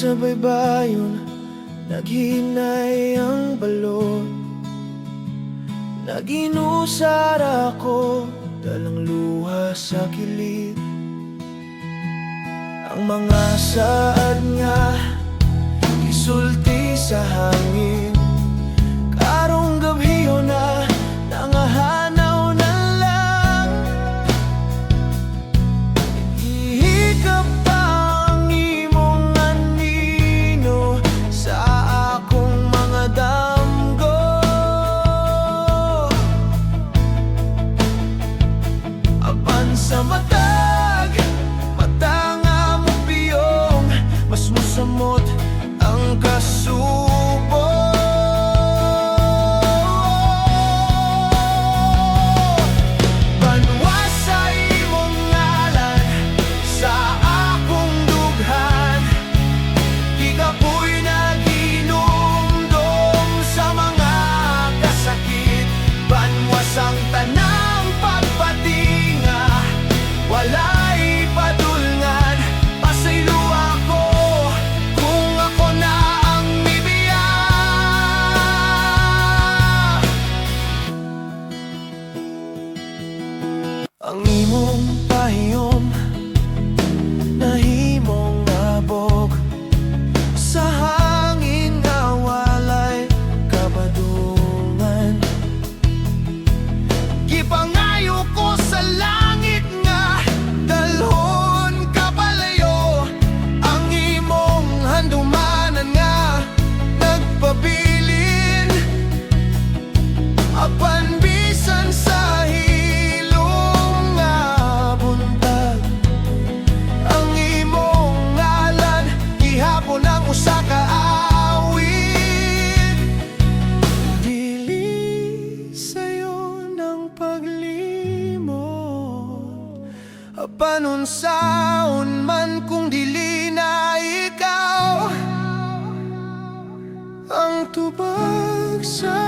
sa baybayon, naghinay ang balon. Naginusar ako, dalang luha sa kilid. Ang mga saad nga, isulti sa hangin. Karong gabiyo na, nangahanaw na lang. Ihikap pa ang imong anino sa akong mga damgo. Apan sa matag, matanga mo piyong, mas musamot ang kasubo. Banwa sa imong ngalan, sa akong dughan, di kapoy naginumdum sa mga kasakit. Banwa sang tanang pagpatinga, walay padulngan. Pasaylo ako kung ako na ang mibiya. Ang imong pahiyom, nahimong abog sa hangin nga walay kabadungan. Gipangayo ko sa langit nga, dalhon ka palayo. Ang imong handumanan nga, nagpabilin. Apan bisan sa hilong nga buntag, ang imong ngalan, gihapon ang usa ka awit. Dili sayo ng paglimot, apan unsaon man kung dili na ikaw ang tubag sa